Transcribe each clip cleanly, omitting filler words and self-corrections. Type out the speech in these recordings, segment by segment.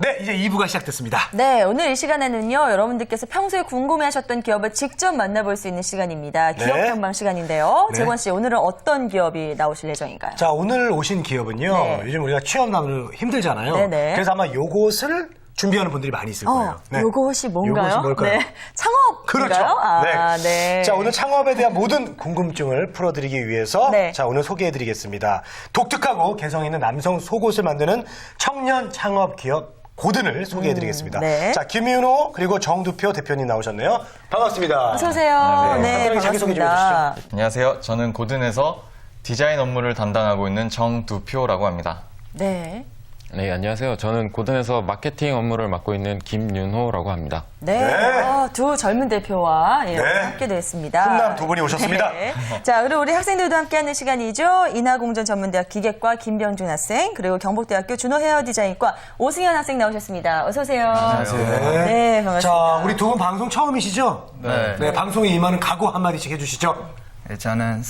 네, 이제 2부가 시작됐습니다. 네, 오늘 이 시간에는요, 여러분들께서 평소에 궁금해하셨던 기업을 직접 만나볼 수 있는 시간입니다. 기업 네. 탐방 시간인데요. 네. 재권 씨, 오늘은 어떤 기업이 나오실 예정인가요? 자, 오늘 오신 기업은요, 네. 요즘 우리가 취업난으로 힘들잖아요. 네네. 그래서 아마 요것을 준비하는 분들이 많이 있을 거예요. 요것이 뭔가요? 요것이 뭘까요? 네, 창업인가요? 그렇죠. 아, 네. 자, 오늘 창업에 대한 모든 궁금증을 풀어드리기 위해서 네. 자, 오늘 소개해드리겠습니다. 독특하고 개성 있는 남성 속옷을 만드는 청년 창업 기업 고든을 소개해드리겠습니다. 네. 자, 김윤호 그리고 정두표 대표님 나오셨네요. 반갑습니다. 어서 오세요. 네, 간단하게 자기소개 좀 반갑습니다. 해주시죠. 안녕하세요. 저는 고든에서 디자인 업무를 담당하고 있는 정두표라고 합니다. 네. 네, 안녕하세요. 저는 고든에서 마케팅 업무를 맡고 있는 김윤호라고 합니다. 네, 네. 두 젊은 대표와 네. 함께 됐습니다. 훈남 두 분이 오셨습니다. 네. 자, 그리고 우리 학생들도 함께하는 시간이죠. 인하공전전문대학 기계과 김병준 학생, 그리고 경북대학교 준호 헤어디자인과 오승현 학생 나오셨습니다. 어서 오세요. 안녕하세요. 네, 반갑습니다. 자, 우리 두 분 방송 처음이시죠? 네. 방송에 임하는 각오 한마디씩 해주시죠. 네, 저는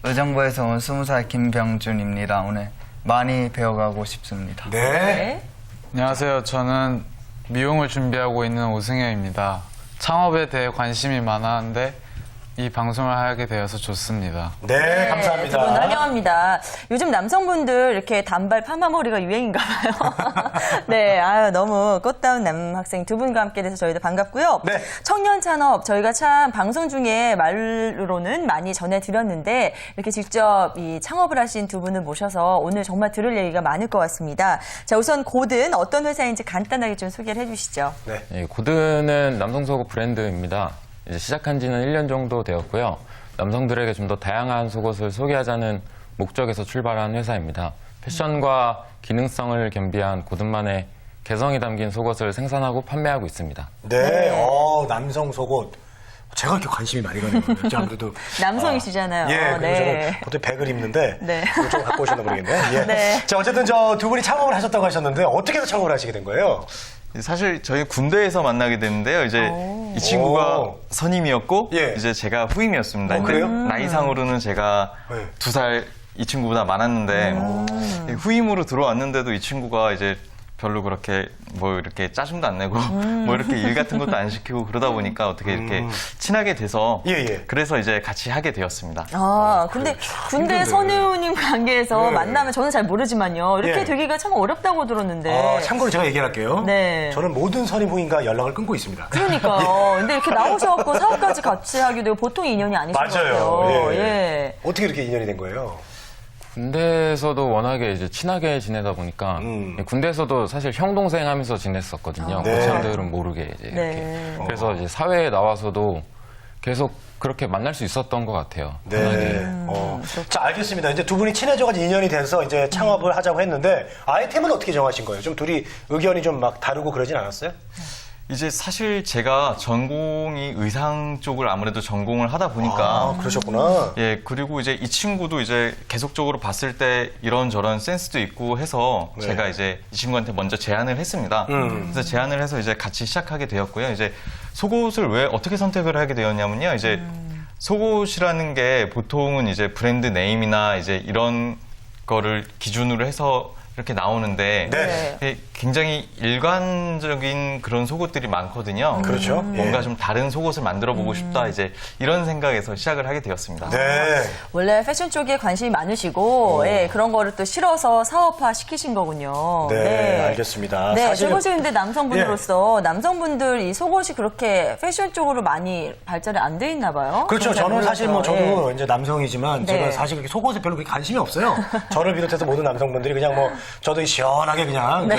의정부에서 온 20살 김병준입니다. 오늘 많이 배워가고 싶습니다. 네. 네. 안녕하세요. 저는 미용을 준비하고 있는 오승현입니다. 창업에 대해 관심이 많았는데 이 방송을 하게 되어서 좋습니다. 네, 감사합니다. 두 분 환영합니다. 요즘 남성분들 이렇게 단발 파마머리가 유행인가 봐요. 네, 아유, 너무 꽃다운 남학생 두 분과 함께 돼서 저희도 반갑고요. 네. 청년 창업, 저희가 참 방송 중에 말로는 많이 전해드렸는데 이렇게 직접 이 창업을 하신 두 분을 모셔서 오늘 정말 들을 얘기가 많을 것 같습니다. 자, 우선 고든 어떤 회사인지 간단하게 좀 소개를 해주시죠. 네, 고든은 남성 속옷 브랜드입니다. 이제 시작한 지는 1년 정도 되었고요. 남성들에게 좀 더 다양한 속옷을 소개하자는 목적에서 출발한 회사입니다. 패션과 기능성을 겸비한 고든만의 개성이 담긴 속옷을 생산하고 판매하고 있습니다. 네, 남성 속옷. 제가 이렇게 관심이 많이 가네요. 아무래도. 남성이시잖아요. 예, 그리고 네. 저는 보통 백을 입는데. 네. 그걸 좀 갖고 오셨나 모르겠네요. 예. 네. 자, 어쨌든 저 두 분이 창업을 하셨다고 하셨는데 어떻게 해서 창업을 하시게 된 거예요? 사실 저희 군대에서 만나게 됐는데요. 이제 이 친구가 오. 선임이었고 예. 이제 제가 후임이었습니다. 근데 그래요? 나이상으로는 제가 네. 2살 이 친구보다 많았는데 후임으로 들어왔는데도 이 친구가 이제 별로 그렇게 뭐 이렇게 짜증도 안 내고 뭐 이렇게 일 같은 것도 안 시키고 그러다 보니까 어떻게 이렇게 친하게 돼서 예, 예. 그래서 이제 같이 하게 되었습니다. 아, 근데 군대 선우님 관계에서 네. 만나면 저는 잘 모르지만요. 이렇게 예. 되기가 참 어렵다고 들었는데. 참고로 제가 얘기할게요. 네. 저는 모든 선임 후임과 연락을 끊고 있습니다. 그러니까요. 근데 이렇게 나오셔갖고 사업까지 같이 하게 되고 보통 인연이 아니신 것 맞아요. 같아요. 예. 예. 어떻게 이렇게 인연이 된 거예요? 군대에서도 워낙에 이제 친하게 지내다 보니까 군대에서도 사실 형 동생 하면서 지냈었거든요. 네. 고참들은 모르게 이제 이렇게. 네. 그래서 이제 사회에 나와서도 계속 그렇게 만날 수 있었던 것 같아요. 네. 자, 알겠습니다. 이제 두 분이 친해져가지고 인연이 돼서 이제 창업을 하자고 했는데 아이템은 어떻게 정하신 거예요? 좀 둘이 의견이 좀 막 다르고 그러진 않았어요? 이제 사실 제가 전공이 의상 쪽을 아무래도 전공을 하다 보니까 그러셨구나. 예, 그리고 이제 이 친구도 이제 계속적으로 봤을 때 이런저런 센스도 있고 해서 네. 제가 이제 이 친구한테 먼저 제안을 했습니다. 그래서 제안을 해서 이제 같이 시작하게 되었고요. 이제 속옷을 왜 어떻게 선택을 하게 되었냐면요. 이제 속옷이라는 게 보통은 이제 브랜드 네임이나 이제 이런 거를 기준으로 해서 이렇게 나오는데 네. 예, 굉장히 일관적인 그런 속옷들이 많거든요. 그렇죠. 뭔가 예. 좀 다른 속옷을 만들어 보고 싶다 이제 이런 생각에서 시작을 하게 되었습니다. 네. 원래 패션 쪽에 관심이 많으시고, 예, 그런 거를 또 실어서 사업화 시키신 거군요. 네, 알겠습니다. 네, 사실은- 최고수 근데 남성분으로서 남성분들 이 속옷이 그렇게 패션 쪽으로 많이 발달이 안 돼 있나 봐요. 그렇죠. 잘 저는 사실 뭐 몰라서. 저도 예. 이제 남성이지만 네. 제가 사실 그렇게 속옷에 별로 그렇게 관심이 없어요. 저를 비롯해서 모든 남성분들이 그냥 뭐 저도 시원하게 그냥 네.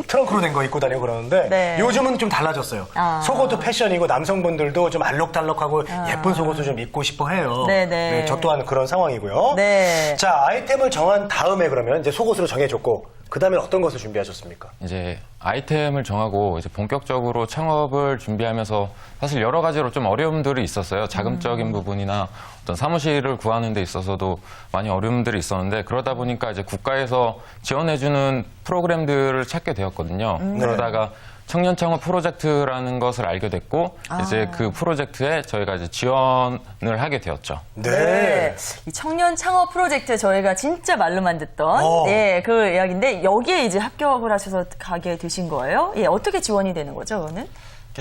트렁크로 된 거 입고 다니고 그러는데 네. 요즘은 좀 달라졌어요. 아. 속옷도 패션이고 남성분들도 좀 알록달록하고 예쁜 속옷을 좀 입고 싶어 해요. 네네. 저 또한 그런 상황이고요. 네. 자, 아이템을 정한 다음에 그러면 이제 속옷으로 정해줬고 그 다음에 어떤 것을 준비하셨습니까? 이제 아이템을 정하고 이제 본격적으로 창업을 준비하면서 사실 여러 가지로 좀 어려움들이 있었어요. 자금적인 부분이나 어떤 사무실을 구하는 데 있어서도 많이 어려움들이 있었는데 그러다 보니까 이제 국가에서 지원해주는 프로그램들을 찾게 되었거든요. 그러다가 청년 창업 프로젝트라는 것을 알게 됐고 이제 그 프로젝트에 저희가 이제 지원을 하게 되었죠. 네. 이 청년 창업 프로젝트 저희가 진짜 말로만 듣던 예, 그 이야기인데 여기에 이제 합격을 하셔서 가게 되신 거예요? 예, 어떻게 지원이 되는 거죠, 그거는?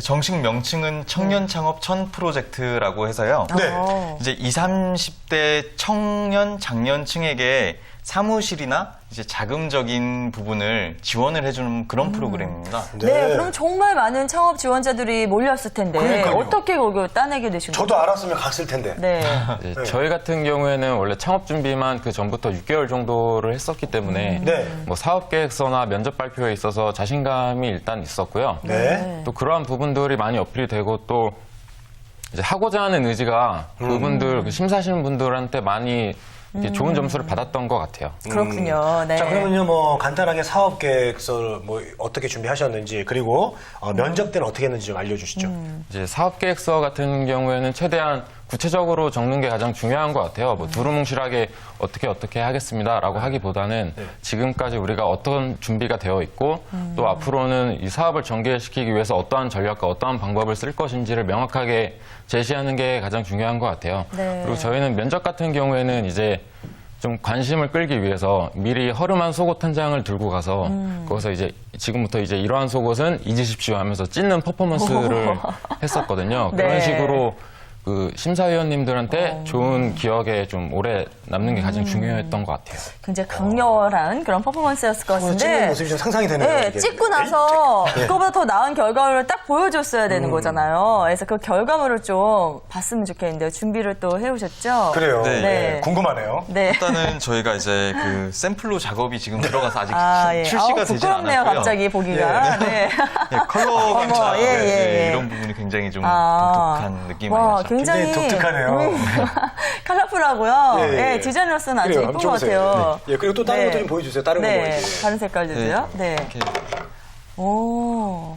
정식 명칭은 청년 창업 천 프로젝트라고 해서요. 네. 이제 20, 30대 청년 장년층에게 사무실이나 이제 자금적인 부분을 지원을 해주는 그런 프로그램입니다. 네. 그럼 정말 많은 창업 지원자들이 몰렸을 텐데 그러니까요. 어떻게 거기 따내게 되신 거죠? 저도 알았으면 갔을 텐데. 네. 이제 저희 같은 경우에는 원래 창업 준비만 그 전부터 6개월 정도를 했었기 때문에 네. 뭐 사업 계획서나 면접 발표에 있어서 자신감이 일단 있었고요. 네. 또 그러한 부분들이 많이 어필이 되고 또 이제 하고자 하는 의지가 그분들 그 심사하시는 분들한테 많이 이렇게 좋은 점수를 받았던 것 같아요. 그렇군요. 네. 자, 그러면요, 뭐, 간단하게 사업 계획서를 뭐, 어떻게 준비하셨는지, 그리고 면접 때는 어떻게 했는지 좀 알려주시죠. 이제 사업 계획서 같은 경우에는 최대한 구체적으로 적는 게 가장 중요한 것 같아요. 뭐 두루뭉실하게 어떻게 하겠습니다라고 하기보다는 지금까지 우리가 어떤 준비가 되어 있고 또 앞으로는 이 사업을 전개시키기 위해서 어떠한 전략과 어떠한 방법을 쓸 것인지를 명확하게 제시하는 게 가장 중요한 것 같아요. 네. 그리고 저희는 면접 같은 경우에는 이제 좀 관심을 끌기 위해서 미리 허름한 속옷 한 장을 들고 가서 거기서 이제 지금부터 이제 이러한 속옷은 잊으십시오 하면서 찢는 퍼포먼스를 했었거든요. 네. 그런 식으로 그 심사위원님들한테 좋은 기억에 좀 오래 남는 게 가장 중요했던 것 같아요. 굉장히 강렬한 그런 퍼포먼스였을 것 찍는 같은데. 모습이 좀 상상이 되네요. 네, 이게. 찍고 나서 그거보다 더 나은 결과물을 딱 보여줬어야 되는 거잖아요. 그래서 그 결과물을 좀 봤으면 좋겠는데요. 준비를 또 해오셨죠? 그래요. 네. 네. 궁금하네요. 네. 일단은 저희가 이제 그 샘플로 작업이 지금 들어가서 아직 예. 출시가 되지 부끄럽네요, 않았고요. 갑자기 보기가. 네. 예, 컬러 감자 어머, 예. 이런 부분이 굉장히 좀 아. 독특한 느낌이 와, 나죠. 굉장히 굉장히 독특하네요. 컬러풀하고요. 예, 예. 예, 디자이너로서는 아주 그래요. 예쁜 한번 것 줘보세요. 같아요. 네. 예, 그리고 또 다른 것도 좀 보여주세요. 다른 거 네, 뭐지? 다른 색깔들도요. 네. 이렇게 오.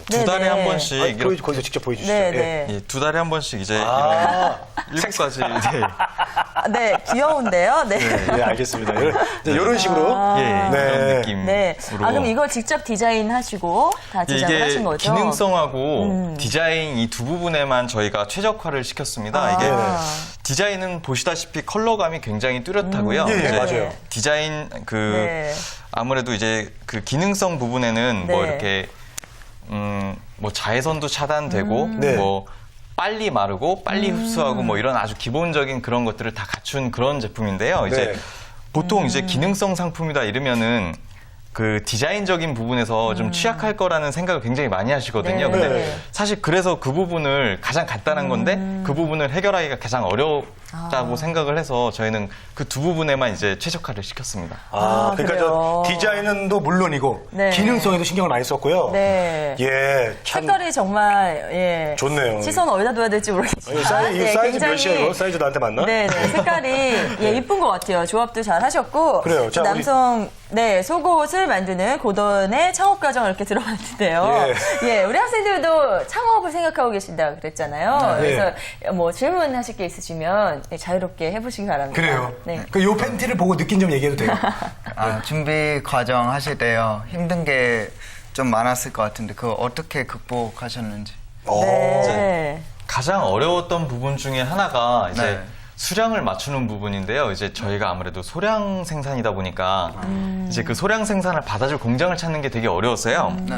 두 달에 네네. 한 번씩 이렇게 거기서 직접 보여주시죠. 네, 예. 네. 예, 두 달에 한 번씩 이제 아. 일곱 가지 네. 네, 귀여운데요. 네. 네, 알겠습니다. 이런 식으로. 예, 네. 그런 느낌으로. 네. 아, 그럼 이걸 직접 디자인하시고 다 예, 제작을 이게 하신 거죠? 기능성하고 디자인 이 두 부분에만 저희가 최적화를 시켰습니다. 이게 디자인은 보시다시피 컬러감이 굉장히 뚜렷하고요. 예, 이제 맞아요. 디자인 그 네. 아무래도 이제 그 기능성 부분에는 뭐 네. 이렇게 뭐 자외선도 차단되고 네. 뭐 빨리 마르고 빨리 흡수하고 뭐 이런 아주 기본적인 그런 것들을 다 갖춘 그런 제품인데요. 이제 네. 보통 이제 기능성 상품이다 이러면은 그 디자인적인 부분에서 좀 취약할 거라는 생각을 굉장히 많이 하시거든요. 네. 근데 네. 사실 그래서 그 부분을 가장 간단한 건데 그 부분을 해결하기가 가장 어렵다고 생각을 해서 저희는 그 두 부분에만 이제 최적화를 시켰습니다. 아, 그러니까 그래요. 저 디자인도 물론이고 네. 기능성에도 신경을 많이 썼고요. 네. 예, 참 색깔이 정말 예. 좋네요. 시선 어디다 둬야 될지 모르겠지만 아니, 이 네, 사이즈 굉장히- 몇이야 이거? 사이즈 나한테 맞나? 네, 색깔이 예, 이쁜 것 같아요. 조합도 잘 하셨고 그래요. 자, 남성 네 속옷을 만드는 고던의 창업 과정을 이렇게 들어봤는데요. 예, 우리 학생들도 창업을 생각하고 계신다 그랬잖아요. 네. 그래서 뭐 질문하실 게 있으시면 네, 자유롭게 해보시기 바랍니다. 그래요. 네. 그 요 팬티를 보고 느낀 점 얘기해도 돼요. 준비 과정 하실 때요. 힘든 게 좀 많았을 것 같은데 그거 어떻게 극복하셨는지. 네. 가장 어려웠던 부분 중에 하나가 이제 네. 수량을 맞추는 부분인데요. 이제 저희가 아무래도 소량 생산이다 보니까 이제 그 소량 생산을 받아줄 공장을 찾는 게 되게 어려웠어요. 네.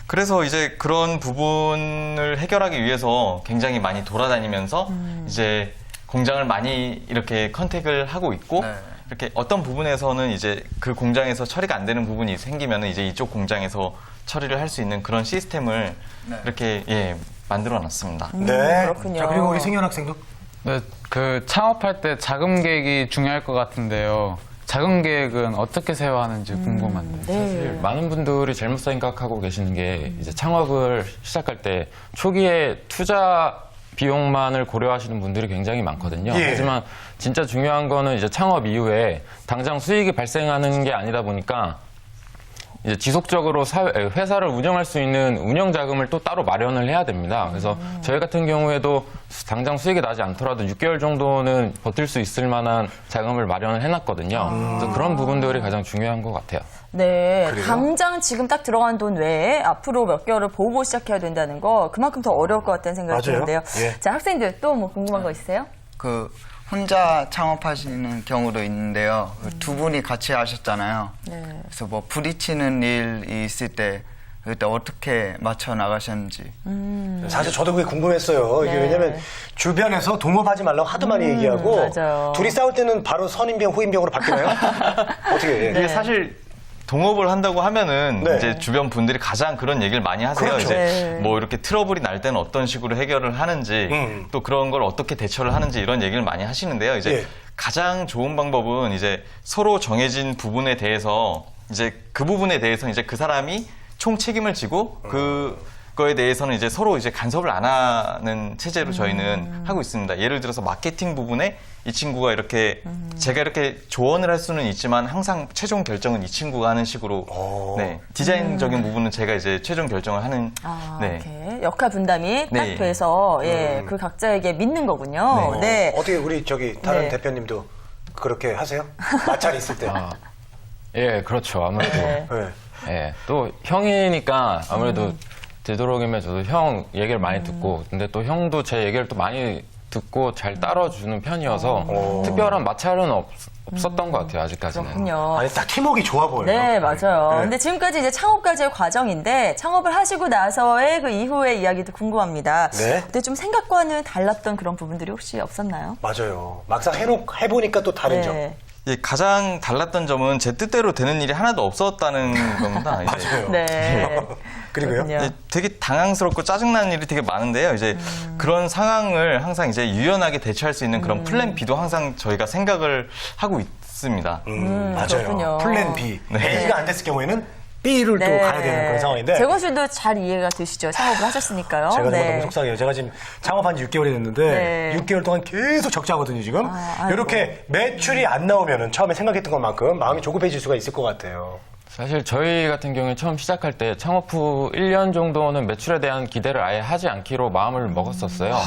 그래서 이제 그런 부분을 해결하기 위해서 굉장히 많이 돌아다니면서 이제 공장을 많이 이렇게 컨택을 하고 있고 네. 이렇게 어떤 부분에서는 이제 그 공장에서 처리가 안 되는 부분이 생기면은 이제 이쪽 공장에서 처리를 할 수 있는 그런 시스템을 네. 이렇게 예, 만들어 놨습니다. 네. 그렇군요. 자, 그리고 우리 승현 학생도 네, 그 창업할 때 자금 계획이 중요할 것 같은데요. 자금 계획은 어떻게 세워야 하는지 궁금한데. 네. 많은 분들이 잘못 생각하고 계시는 게 이제 창업을 시작할 때 초기에 투자 비용만을 고려하시는 분들이 굉장히 많거든요. 예. 하지만 진짜 중요한 거는 이제 창업 이후에 당장 수익이 발생하는 게 아니다 보니까 이제 지속적으로 회사를 운영할 수 있는 운영 자금을 또 따로 마련을 해야 됩니다. 그래서 저희 같은 경우에도 당장 수익이 나지 않더라도 6개월 정도는 버틸 수 있을 만한 자금을 마련을 해놨거든요. 그래서 그런 부분들이 가장 중요한 것 같아요. 네, 당장 지금 딱 들어간 돈 외에 앞으로 몇 개월을 보고 시작해야 된다는 거 그만큼 더 어려울 것 같다는 생각이 맞아요. 드는데요. 예. 자, 학생들 또 뭐 궁금한 거 있어요? 그 혼자 창업하시는 경우도 있는데요. 그두 분이 같이 하셨잖아요. 네. 그래서 뭐 부딪히는 일이 있을 때 그때 어떻게 맞춰 나가셨는지. 사실 저도 그게 궁금했어요. 이게 네. 왜냐면 주변에서 동업하지 말라고 하도 많이 얘기하고 맞아요. 둘이 싸울 때는 바로 선임병, 후임병으로 바뀌나요? 어떻게? 예. 이게 사실 동업을 한다고 하면은 네. 이제 주변 분들이 가장 그런 얘기를 많이 하세요. 그렇죠. 이제 네. 뭐 이렇게 트러블이 날 때는 어떤 식으로 해결을 하는지 또 그런 걸 어떻게 대처를 하는지 이런 얘기를 많이 하시는데요. 이제 예. 가장 좋은 방법은 이제 서로 정해진 부분에 대해서 이제 그 부분에 대해서 이제 그 사람이 총 책임을 지고 그거에 대해서는 이제 서로 이제 간섭을 안 하는 체제로 저희는 하고 있습니다. 예를 들어서 마케팅 부분에 이 친구가 이렇게 제가 이렇게 조언을 할 수는 있지만 항상 최종 결정은 이 친구가 하는 식으로 네, 디자인적인 부분은 제가 이제 최종 결정을 하는 네. 이렇게 역할 분담이 딱 네. 돼서 예, 그 각자에게 믿는 거군요. 네. 어떻게 우리 다른 네. 대표님도 그렇게 하세요? 마찰이 있을 때. 예, 그렇죠. 아무래도. 네. 네. 예, 또 형이니까 아무래도 되도록이면 저도 형 얘기를 많이 듣고, 근데 또 형도 제 얘기를 또 많이 듣고 잘 따라주는 편이어서 특별한 마찰은 없었던 것 같아요, 아직까지는. 그렇군요. 아니 딱 팀워크가 좋아 보여요. 네, 맞아요. 네. 근데 지금까지 이제 창업까지의 과정인데 창업을 하시고 나서의 그 이후의 이야기도 궁금합니다. 네. 근데 좀 생각과는 달랐던 그런 부분들이 혹시 없었나요? 맞아요. 막상 해보니까 또 다른 점. 네. 예, 가장 달랐던 점은 제 뜻대로 되는 일이 하나도 없었다는 겁니다. 이제. 맞아요. 네. 그리고요? 그렇군요. 이제 되게 당황스럽고 짜증나는 일이 되게 많은데요. 이제 그런 상황을 항상 이제 유연하게 대처할 수 있는 그런 플랜 B도 항상 저희가 생각을 하고 있습니다. 맞아요. 그렇군요. 플랜 B. A가 안 됐을 경우에는 B를 또 네. 가야 되는 그런 상황인데. 재건 씨도 잘 이해가 되시죠? 창업을 하셨으니까요. 제가 정말 네. 너무 속상해요. 제가 지금 창업한 지 6개월이 됐는데 네. 6개월 동안 계속 적자거든요, 지금. 아이고. 이렇게 매출이 안 나오면은 처음에 생각했던 것만큼 마음이 조급해질 수가 있을 것 같아요. 사실 저희 같은 경우에 처음 시작할 때 창업 후 1년 정도는 매출에 대한 기대를 아예 하지 않기로 마음을 먹었었어요.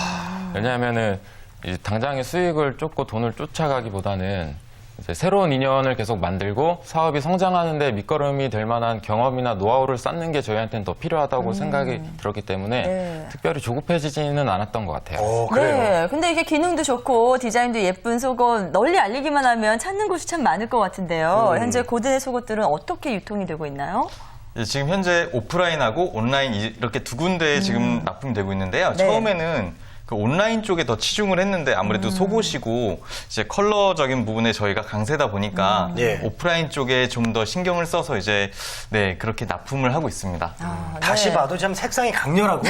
왜냐하면은 이제 당장의 수익을 쫓고 돈을 쫓아가기보다는 이제 새로운 인연을 계속 만들고 사업이 성장하는데 밑거름이 될 만한 경험이나 노하우를 쌓는 게 저희한테는 더 필요하다고 생각이 들었기 때문에 네. 특별히 조급해지지는 않았던 것 같아요. 그래요. 네, 근데 이게 기능도 좋고 디자인도 예쁜 속옷 널리 알리기만 하면 찾는 곳이 참 많을 것 같은데요. 현재 고든의 속옷들은 어떻게 유통이 되고 있나요? 예, 지금 현재 오프라인하고 온라인 이렇게 두 군데에 지금 납품되고 있는데요. 네. 처음에는 그 온라인 쪽에 더 치중을 했는데 아무래도 속옷이고 이제 컬러적인 부분에 저희가 강세다 보니까 예. 오프라인 쪽에 좀 더 신경을 써서 이제 네 그렇게 납품을 하고 있습니다. 다시 네. 봐도 참 색상이 강렬하고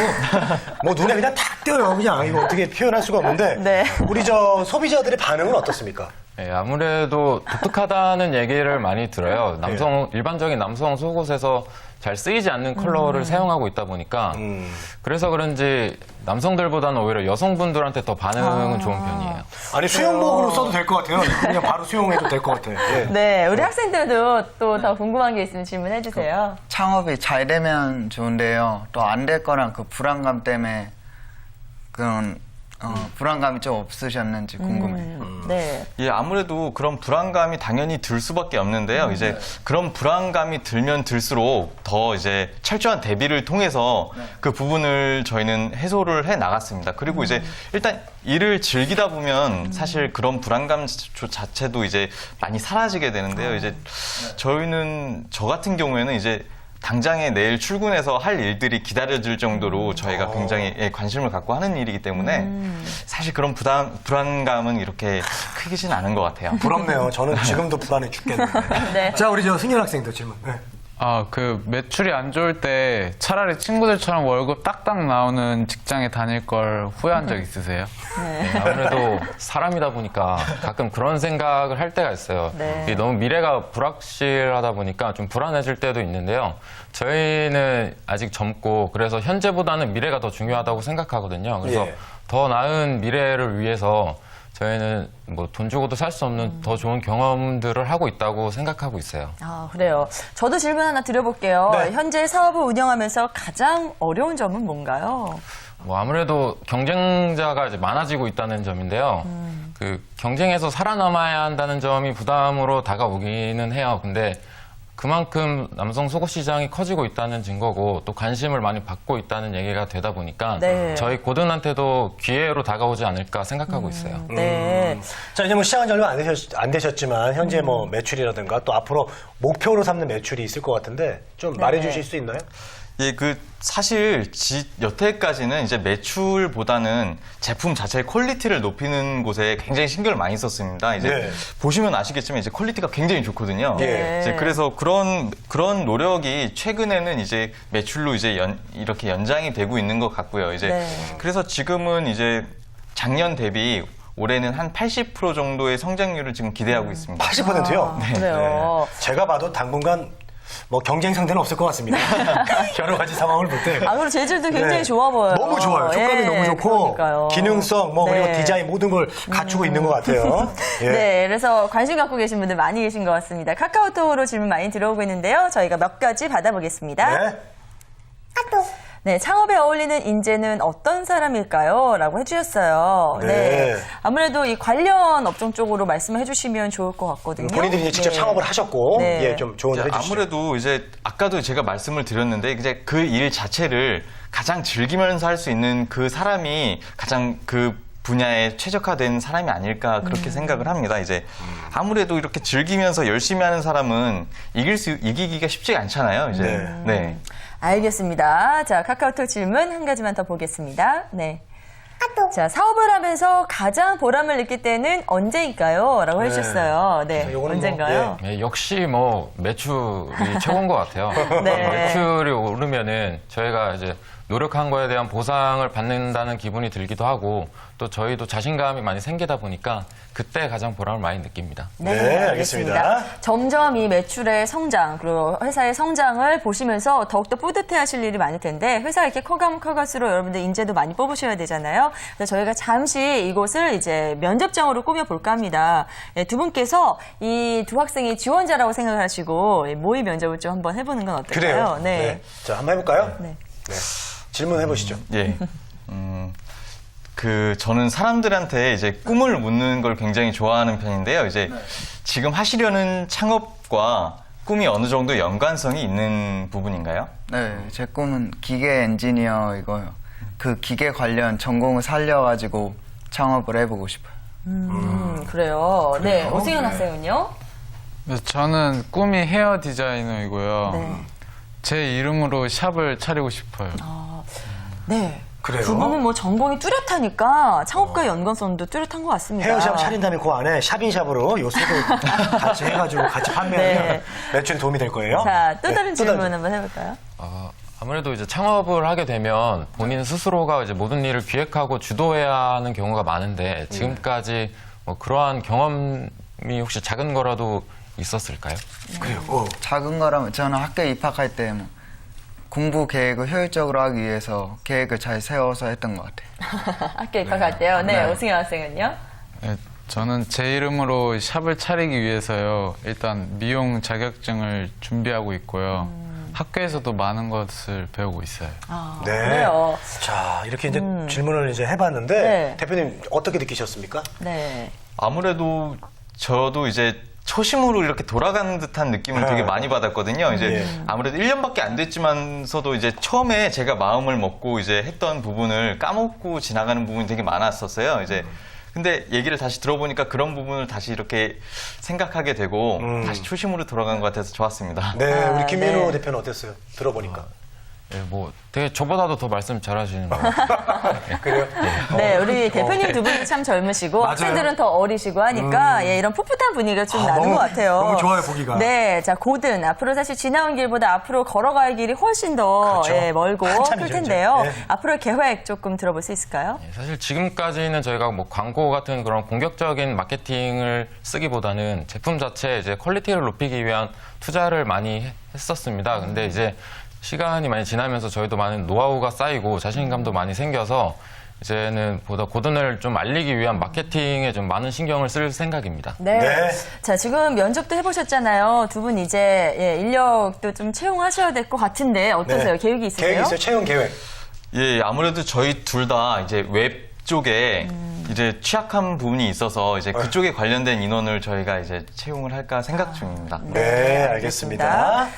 뭐 눈에 그냥 탁 띄어요. 그냥 이거 어떻게 표현할 수가 없는데 네. 우리 소비자들의 반응은 어떻습니까? 네, 아무래도 독특하다는 얘기를 많이 들어요. 일반적인 남성 속옷에서 잘 쓰이지 않는 컬러를 사용하고 있다 보니까 그래서 그런지 남성들보다는 오히려 여성분들한테 더 반응은 좋은 편이에요. 아니 수영복으로 써도 될 것 같아요. 그냥 바로 수영해도 될 것 같아요. 예. 네, 우리 학생들도 또 더 궁금한 게 있으면 질문해 주세요. 창업이 잘 되면 좋은데요. 또 안 될 거랑 그 불안감 때문에 그런 불안감이 좀 없으셨는지 궁금해요. 네. 예, 아무래도 그런 불안감이 당연히 들 수밖에 없는데요. 이제 그런 불안감이 들면 들수록 더 이제 철저한 대비를 통해서 그 부분을 저희는 해소를 해 나갔습니다. 그리고 이제 일단 일을 즐기다 보면 사실 그런 불안감 자체도 이제 많이 사라지게 되는데요. 이제 저희는 저 같은 경우에는 이제 당장에 내일 출근해서 할 일들이 기다려질 정도로 저희가 굉장히 관심을 갖고 하는 일이기 때문에 사실 그런 불안감은 이렇게 크지는 않은 것 같아요. 부럽네요. 저는 지금도 불안해 죽겠는데. 네. 자, 우리 승현 학생도 질문. 네. 그 매출이 안 좋을 때 차라리 친구들처럼 월급 딱딱 나오는 직장에 다닐 걸 후회한 적 있으세요? 네, 아무래도 사람이다 보니까 가끔 그런 생각을 할 때가 있어요. 네. 이게 너무 미래가 불확실하다 보니까 좀 불안해질 때도 있는데요. 저희는 아직 젊고 그래서 현재보다는 미래가 더 중요하다고 생각하거든요. 그래서 예. 더 나은 미래를 위해서 저희는 뭐 돈 주고도 살 수 없는 더 좋은 경험들을 하고 있다고 생각하고 있어요. 아, 그래요. 저도 질문 하나 드려볼게요. 네. 현재 사업을 운영하면서 가장 어려운 점은 뭔가요? 뭐 아무래도 경쟁자가 이제 많아지고 있다는 점인데요. 그 경쟁에서 살아남아야 한다는 점이 부담으로 다가오기는 해요. 근데 그만큼 남성 속옷 시장이 커지고 있다는 증거고 또 관심을 많이 받고 있다는 얘기가 되다 보니까 네. 저희 고든한테도 기회로 다가오지 않을까 생각하고 있어요. 네. 자, 이제 뭐 시작한 지 얼마 안 되셨지만 현재 뭐 매출이라든가 또 앞으로 목표로 삼는 매출이 있을 것 같은데 좀 네. 말해주실 수 있나요? 예, 사실 여태까지는 이제 매출보다는 제품 자체의 퀄리티를 높이는 곳에 굉장히 신경을 많이 썼습니다. 이제 네. 보시면 아시겠지만 이제 퀄리티가 굉장히 좋거든요. 예. 이제 그래서 그런 노력이 최근에는 이제 매출로 이제 이렇게 연장이 되고 있는 것 같고요. 이제 네. 그래서 지금은 이제 작년 대비 올해는 한 80% 정도의 성장률을 지금 기대하고 있습니다. 80%요? 아, 그래요. 제가 봐도 당분간 뭐 경쟁 상대는 없을 것 같습니다. 여러 가지 상황을 볼 때. 아, 그리고 재질도 굉장히 네. 좋아 보여요. 너무 좋아요. 촉감이 예, 너무 좋고 그러니까요. 기능성 뭐 그리고 네. 디자인 모든 걸 갖추고 있는 것 같아요. 예. 네, 그래서 관심 갖고 계신 분들 많이 계신 것 같습니다. 카카오톡으로 질문 많이 들어오고 있는데요. 저희가 몇 가지 받아보겠습니다. 네. 네, 창업에 어울리는 인재는 어떤 사람일까요? 라고 해주셨어요. 네. 아무래도 이 관련 업종 쪽으로 말씀을 해주시면 좋을 것 같거든요. 본인들이 이제 직접 네. 창업을 하셨고 네. 예, 좀 조언을 이제 해주시죠. 아무래도 이제 아까도 제가 말씀을 드렸는데 이제 그 일 자체를 가장 즐기면서 할 수 있는 그 사람이 가장 그 분야에 최적화된 사람이 아닐까 그렇게 생각을 합니다. 이제 아무래도 이렇게 즐기면서 열심히 하는 사람은 이기기가 쉽지가 않잖아요. 이제 네. 알겠습니다. 자, 카카오톡 질문 한 가지만 더 보겠습니다. 네. 자, 사업을 하면서 가장 보람을 느낄 때는 언제일까요? 라고 해주셨어요. 네. 요거는 언젠가요? 예, 역시 뭐 매출이 최고인 것 같아요. 네. 매출이 오르면은 저희가 이제 노력한 거에 대한 보상을 받는다는 기분이 들기도 하고 또 저희도 자신감이 많이 생기다 보니까 그때 가장 보람을 많이 느낍니다. 네, 알겠습니다. 점점 이 매출의 성장, 그리고 회사의 성장을 보시면서 더욱더 뿌듯해 하실 일이 많을 텐데, 회사가 이렇게 커가면 커갈수록 여러분들 인재도 많이 뽑으셔야 되잖아요. 그래서 저희가 잠시 이곳을 이제 면접장으로 꾸며볼까 합니다. 예, 두 분께서 이 두 학생이 지원자라고 생각을 하시고 모의 면접을 좀 한번 해보는 건 어떨까요? 그래요. 네. 자, 한번 해볼까요? 네. 네. 질문해 보시죠. 예. 저는 사람들한테 이제 꿈을 묻는 걸 굉장히 좋아하는 편인데요. 이제 지금 하시려는 창업과 꿈이 어느 정도 연관성이 있는 부분인가요? 네, 제 꿈은 기계 엔지니어이고요. 그 기계 관련 전공을 살려가지고 창업을 해보고 싶어요. 그래요. 네. 오승현 학생은요? 네, 저는 꿈이 헤어 디자이너이고요. 네. 제 이름으로 샵을 차리고 싶어요. 네. 그래요? 두 분은 뭐 전공이 뚜렷하니까 창업과 연관성도 뚜렷한 것 같습니다. 헤어샵 차린 다음에 그 안에 샵인샵으로 요 소도 같이 해가지고 같이 판매하면 네. 매출에 도움이 될 거예요. 자, 또 네, 다른 또 질문 한번 해볼까요? 아무래도 이제 창업을 하게 되면 본인 스스로가 이제 모든 일을 기획하고 주도해야 하는 경우가 많은데 지금까지 뭐 그러한 경험이 혹시 작은 거라도 있었을까요? 그래요. 작은 거라면 저는 학교 입학할 때 뭐 공부 계획을 효율적으로 하기 위해서 계획을 잘 세워서 했던 것 같아요. 학교 입학할 때요. 네, 네. 오승현 학생은요? 네, 저는 제 이름으로 샵을 차리기 위해서요. 일단 미용 자격증을 준비하고 있고요. 학교에서도 많은 것을 배우고 있어요. 아, 네. 그래요. 자, 이렇게 이제 질문을 이제 해봤는데 네. 대표님 어떻게 느끼셨습니까? 네. 아무래도 저도 이제 초심으로 이렇게 돌아가는 듯한 느낌을 되게 많이 받았거든요. 이제 아무래도 1년밖에 안 됐지만서도 이제 처음에 제가 마음을 먹고 이제 했던 부분을 까먹고 지나가는 부분이 되게 많았었어요. 이제 근데 얘기를 다시 들어보니까 그런 부분을 다시 이렇게 생각하게 되고 다시 초심으로 돌아간 것 같아서 좋았습니다. 네, 우리 김민호 네. 대표는 어땠어요? 들어보니까. 예, 뭐 되게 저보다도 더 말씀 잘하시는 것 같아요. 그래요? 네, 우리 대표님 두 분이 참 젊으시고 맞아요. 학생들은 더 어리시고 하니까 예, 이런 풋풋한 분위기가 좀 나는 너무, 것 같아요. 너무 좋아요, 보기가. 네, 자 고든 앞으로 사실 지나온 길보다 앞으로 걸어갈 길이 훨씬 더 그렇죠. 예, 멀고 한참이죠, 클 텐데요. 이제. 네. 앞으로의 계획 조금 들어볼 수 있을까요? 예, 사실 지금까지는 저희가 뭐 광고 같은 그런 공격적인 마케팅을 쓰기보다는 제품 자체 이제 퀄리티를 높이기 위한 투자를 많이 했었습니다. 근데 이제 시간이 많이 지나면서 저희도 많은 노하우가 쌓이고 자신감도 많이 생겨서 이제는 보다 고든을 좀 알리기 위한 마케팅에 좀 많은 신경을 쓸 생각입니다. 네. 네. 자, 지금 면접도 해보셨잖아요. 두 분 이제 인력도 좀 채용하셔야 될 것 같은데 어떠세요? 네. 계획이 있으세요? 계획 있어요? 채용 계획. 예, 아무래도 저희 둘 다 이제 웹 쪽에 이제 취약한 부분이 있어서 이제 그쪽에 관련된 인원을 저희가 이제 채용을 할까 생각 중입니다. 네, 알겠습니다.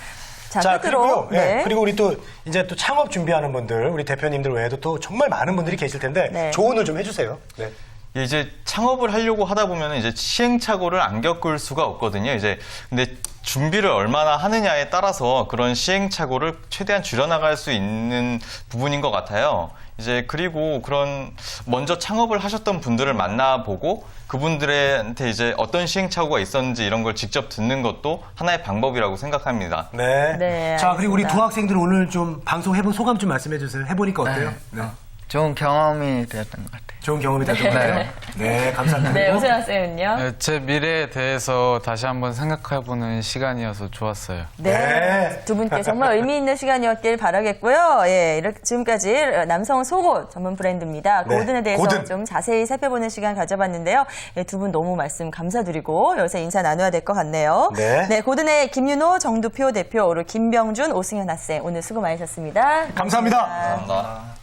자, 끝으로. 그리고요. 네. 네. 그리고 우리 또 이제 또 창업 준비하는 분들, 우리 대표님들 외에도 또 정말 많은 분들이 계실 텐데 네. 조언을 좀 해주세요. 네. 예, 이제 창업을 하려고 하다 보면 이제 시행착오를 안 겪을 수가 없거든요. 이제 근데 준비를 얼마나 하느냐에 따라서 그런 시행착오를 최대한 줄여나갈 수 있는 부분인 것 같아요. 이제 그리고 그런 먼저 창업을 하셨던 분들을 만나보고 그분들한테 이제 어떤 시행착오가 있었는지 이런 걸 직접 듣는 것도 하나의 방법이라고 생각합니다. 네. 네, 자, 그리고 우리 알겠습니다. 두 학생들 오늘 좀 방송 해본 소감 좀 말씀해 주세요. 해보니까 어때요? 네. 좋은 경험이 되었던 것 같아요. 좋은 경험이 됐던 것 같아요. 네, 감사합니다. 네, 그리고 오세훈 쌤은요? 네, 제 미래에 대해서 다시 한번 생각해보는 시간이어서 좋았어요. 네. 네. 두 분께 정말 의미 있는 시간이었길 바라겠고요. 예, 이렇게 지금까지 남성 속옷 전문 브랜드입니다. 네, 고든에 대해서 고든. 좀 자세히 살펴보는 시간 가져봤는데요. 예, 두 분 너무 말씀 감사드리고 여기서 인사 나눠야 될 것 같네요. 네. 고든의 김윤호, 정두표 대표, 그리고 김병준, 오승현 학생 오늘 수고 많으셨습니다. 감사합니다. 감사합니다.